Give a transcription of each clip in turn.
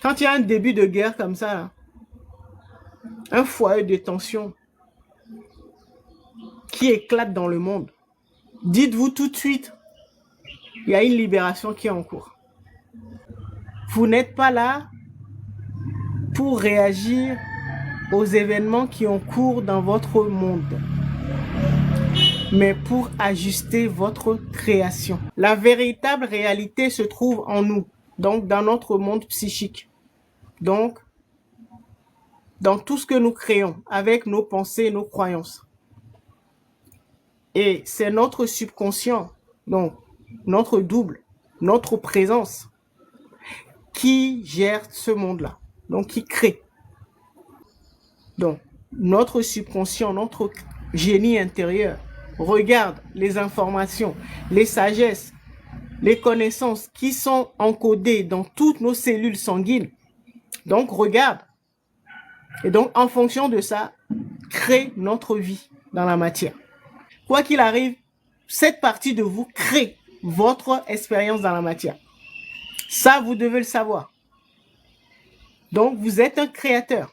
Quand il y a un début de guerre comme ça, là, un foyer de tension qui éclate dans le monde, dites-vous tout de suite, il y a une libération qui est en cours. Vous n'êtes pas là pour réagir aux événements qui ont cours dans votre monde, mais pour ajuster votre création. La véritable réalité se trouve en nous, donc dans notre monde psychique. Donc, dans tout ce que nous créons, avec nos pensées et nos croyances. Et c'est notre subconscient, donc notre double, notre présence, qui gère ce monde-là, donc qui crée. Donc, notre subconscient, notre génie intérieur, regarde les informations, les sagesses, les connaissances qui sont encodées dans toutes nos cellules sanguines. Donc, regarde. Et donc, en fonction de ça, crée notre vie dans la matière. Quoi qu'il arrive, cette partie de vous crée votre expérience dans la matière. Ça, vous devez le savoir. Donc, vous êtes un créateur.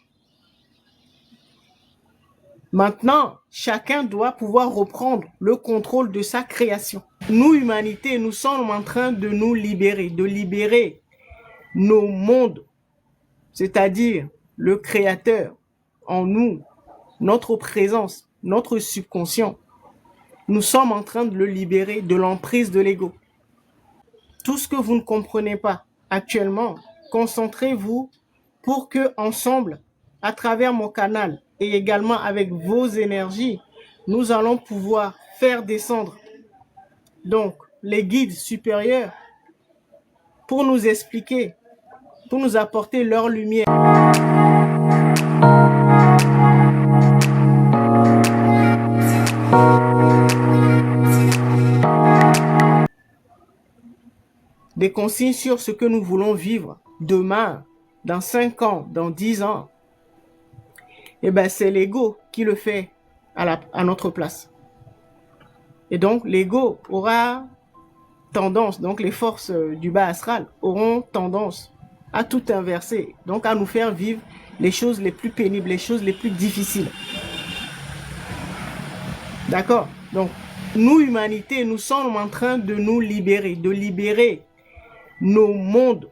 Maintenant, chacun doit pouvoir reprendre le contrôle de sa création. Nous, humanité, nous sommes en train de nous libérer, de libérer nos mondes, c'est-à-dire le créateur en nous, notre présence, notre subconscient. Nous sommes en train de le libérer de l'emprise de l'ego. Tout ce que vous ne comprenez pas actuellement, concentrez-vous pour que ensemble, à travers mon canal et également avec vos énergies, nous allons pouvoir faire descendre donc les guides supérieurs pour nous expliquer, pour nous apporter leur lumière. Des consignes sur ce que nous voulons vivre demain, dans 5 ans, dans 10 ans. Eh bien, c'est l'ego qui le fait à notre place. Et donc, l'ego aura tendance, donc les forces du bas astral auront tendance à tout inverser, donc à nous faire vivre les choses les plus pénibles, les choses les plus difficiles. D'accord? Donc, nous, humanité, nous sommes en train de nous libérer, de libérer nos mondes,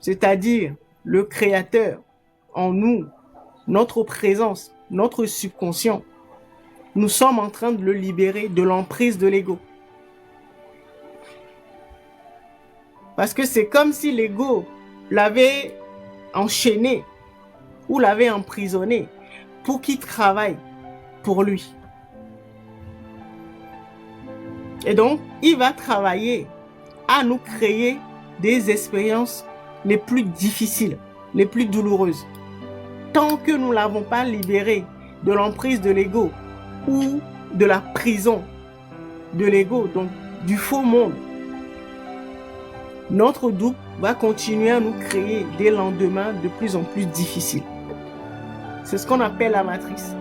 c'est-à-dire le créateur en nous, notre présence, notre subconscient. Nous sommes en train de le libérer de l'emprise de l'ego. Parce que c'est comme si l'ego l'avait enchaîné ou l'avait emprisonné pour qu'il travaille pour lui. Et donc, il va travailler à nous créer des expériences les plus difficiles, les plus douloureuses. Tant que nous ne l'avons pas libéré de l'emprise de l'ego ou de la prison de l'ego, donc du faux monde, notre double va continuer à nous créer des lendemains de plus en plus difficiles. C'est ce qu'on appelle la matrice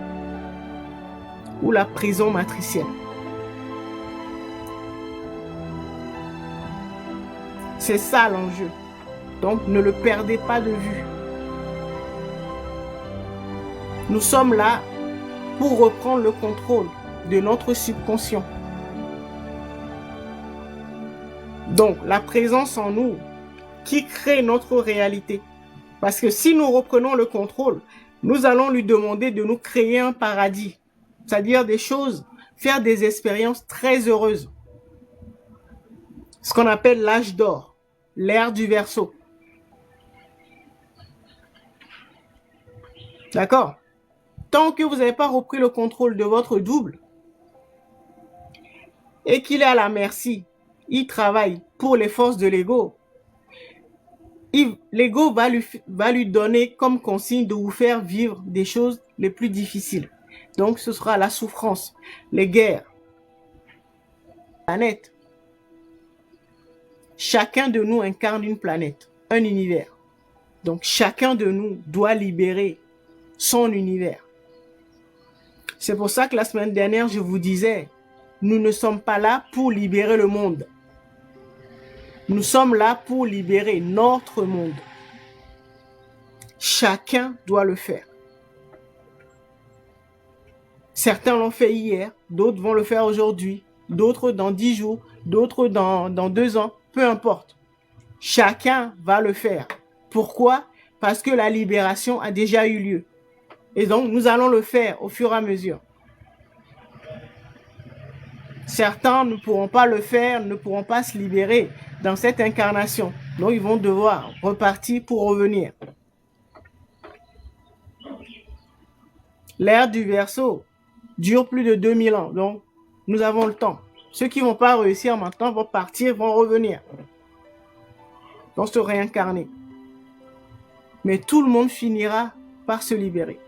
ou la prison matricielle. C'est ça l'enjeu. Donc ne le perdez pas de vue. Nous sommes là pour reprendre le contrôle de notre subconscient. Donc la présence en nous qui crée notre réalité. Parce que si nous reprenons le contrôle, nous allons lui demander de nous créer un paradis. C'est-à-dire des choses, faire des expériences très heureuses. Ce qu'on appelle l'âge d'or, l'ère du Verseau. D'accord? Tant que vous n'avez pas repris le contrôle de votre double et qu'il est à la merci, il travaille pour les forces de l'ego, l'ego va lui donner comme consigne de vous faire vivre des choses les plus difficiles. Donc ce sera la souffrance, les guerres, la planète. Chacun de nous incarne une planète, un univers. Donc chacun de nous doit libérer son univers. C'est pour ça que la semaine dernière, je vous disais, nous ne sommes pas là pour libérer le monde. Nous sommes là pour libérer notre monde. chacun doit le faire. Certains l'ont fait hier, d'autres vont le faire aujourd'hui, d'autres dans 10 jours, d'autres dans 2 ans, peu importe. Chacun va le faire. Pourquoi? Parce que la libération a déjà eu lieu. Et donc, nous allons le faire au fur et à mesure. Certains ne pourront pas le faire, ne pourront pas se libérer dans cette incarnation. Donc, ils vont devoir repartir pour revenir. L'ère du Verseau dure plus de 2000 ans. Donc, nous avons le temps. Ceux qui ne vont pas réussir maintenant vont partir, vont revenir. Vont se réincarner. Mais tout le monde finira par se libérer.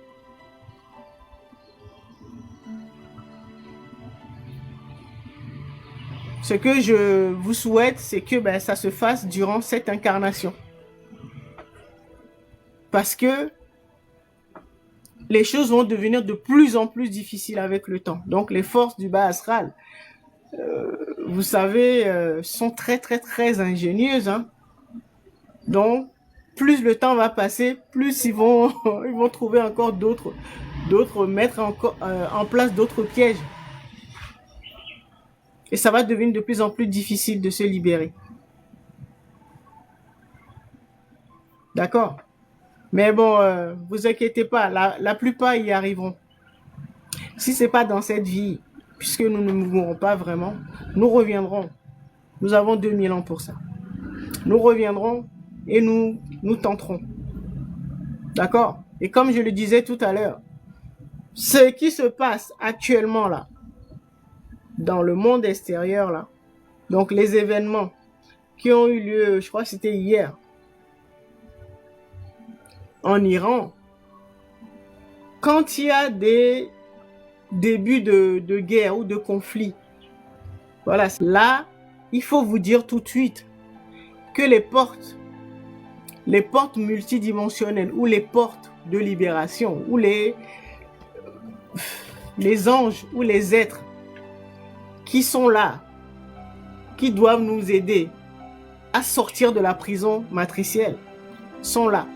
Ce que je vous souhaite, c'est que ça se fasse durant cette incarnation. Parce que les choses vont devenir de plus en plus difficiles avec le temps. Donc, les forces du bas astral, vous savez, sont très, très, très ingénieuses. Hein. Donc, plus le temps va passer, plus ils vont trouver encore d'autres, mettre encore en place d'autres pièges. Et ça va devenir de plus en plus difficile de se libérer. D'accord? Mais bon, vous inquiétez pas, la plupart y arriveront. Si c'est pas dans cette vie, puisque nous ne mourrons pas vraiment, nous reviendrons. Nous avons 2000 ans pour ça. Nous reviendrons et nous tenterons. D'accord? Et comme je le disais tout à l'heure, ce qui se passe actuellement là, dans le monde extérieur là, donc les événements qui ont eu lieu, je crois que c'était hier, en Iran, quand il y a des débuts de guerre ou de conflit, voilà, là, il faut vous dire tout de suite que les portes multidimensionnelles ou les portes de libération ou les anges ou les êtres qui sont là, qui doivent nous aider à sortir de la prison matricielle, sont là.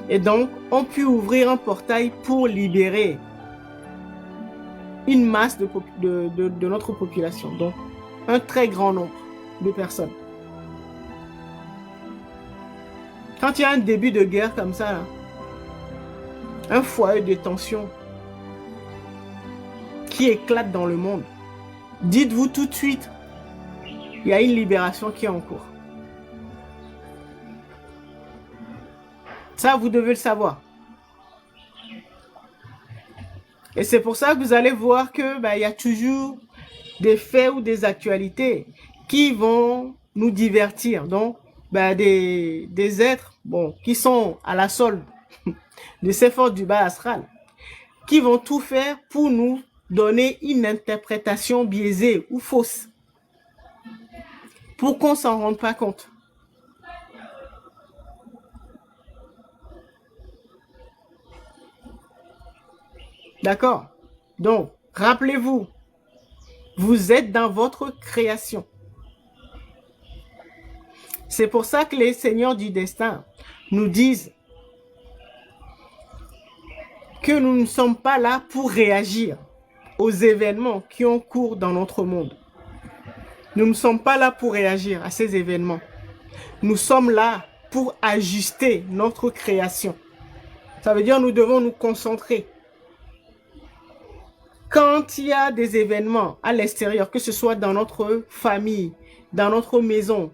Et donc, on peut ouvrir un portail pour libérer une masse de notre population. Donc, un très grand nombre de personnes. Quand il y a un début de guerre comme ça, là, un foyer de tension qui éclate dans le monde, dites-vous tout de suite, il y a une libération qui est en cours. Ça, vous devez le savoir. Et c'est pour ça que vous allez voir que il y a toujours des faits ou des actualités qui vont nous divertir. Donc, des êtres qui sont à la solde de ces forces du bas astral, qui vont tout faire pour nous donner une interprétation biaisée ou fausse, pour qu'on s'en rende pas compte. D'accord? Donc, rappelez-vous, vous êtes dans votre création. C'est pour ça que les seigneurs du destin nous disent que nous ne sommes pas là pour réagir aux événements qui ont cours dans notre monde. Nous ne sommes pas là pour réagir à ces événements. Nous sommes là pour ajuster notre création. Ça veut dire que nous devons nous concentrer. Quand il y a des événements à l'extérieur, que ce soit dans notre famille, dans notre maison,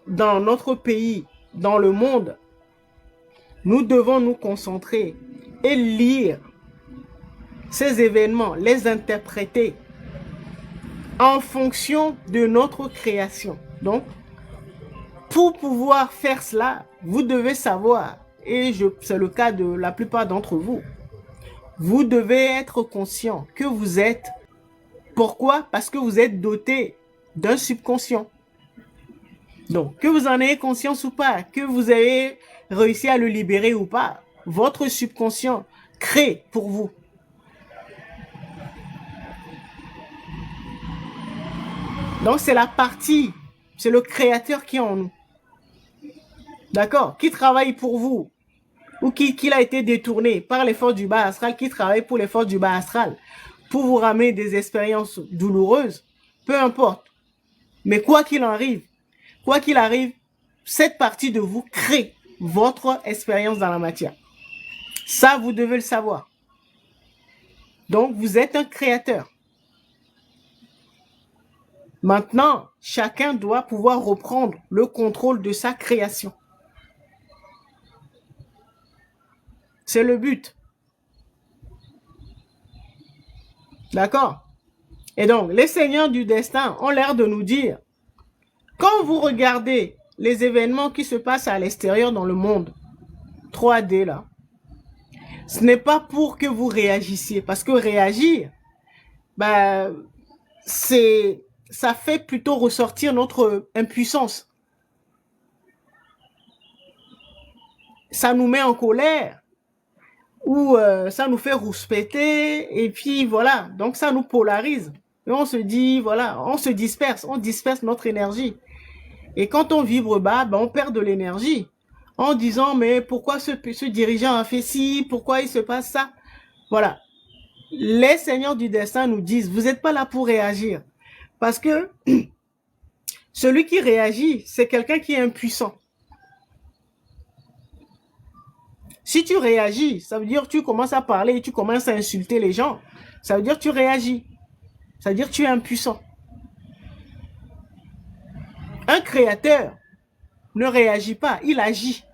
dans notre pays, dans le monde, nous devons nous concentrer et lire ces événements, les interpréter en fonction de notre création. Donc, pour pouvoir faire cela, vous devez savoir, et c'est le cas de la plupart d'entre vous, vous devez être conscient que vous êtes. Pourquoi? Parce que vous êtes doté d'un subconscient. Donc, que vous en ayez conscience ou pas, que vous ayez réussi à le libérer ou pas, votre subconscient crée pour vous. Donc, c'est la partie, c'est le créateur qui est en nous. d'accord, qui travaille pour vous, ou qui a été détourné par les forces du bas astral, qui travaille pour les forces du bas astral, pour vous ramener des expériences douloureuses, peu importe. Mais quoi qu'il arrive, cette partie de vous crée votre expérience dans la matière. Ça, vous devez le savoir. Donc, vous êtes un créateur. Maintenant, chacun doit pouvoir reprendre le contrôle de sa création. C'est le but. D'accord? Et donc, les seigneurs du destin ont l'air de nous dire, quand vous regardez les événements qui se passent à l'extérieur dans le monde, 3D là, ce n'est pas pour que vous réagissiez, parce que réagir, ça fait plutôt ressortir notre impuissance. Ça nous met en colère, ou ça nous fait rouspéter, et puis voilà, donc ça nous polarise. Et on se dit, voilà, on disperse notre énergie. Et quand on vibre bas, on perd de l'énergie. En disant, mais pourquoi ce dirigeant a fait ci, pourquoi il se passe ça? Voilà. Les seigneurs du destin nous disent, vous n'êtes pas là pour réagir. Parce que celui qui réagit, c'est quelqu'un qui est impuissant. Si tu réagis, ça veut dire que tu commences à parler et tu commences à insulter les gens. Ça veut dire que tu réagis. Ça veut dire que tu es impuissant. Un créateur ne réagit pas, il agit.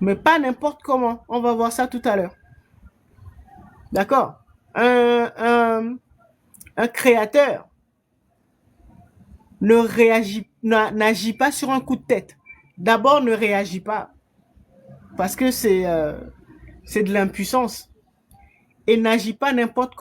Mais pas n'importe comment. On va voir ça tout à l'heure. D'accord? Un créateur n'agit pas sur un coup de tête. D'abord, ne réagit pas. Parce que c'est de l'impuissance. Et n'agit pas n'importe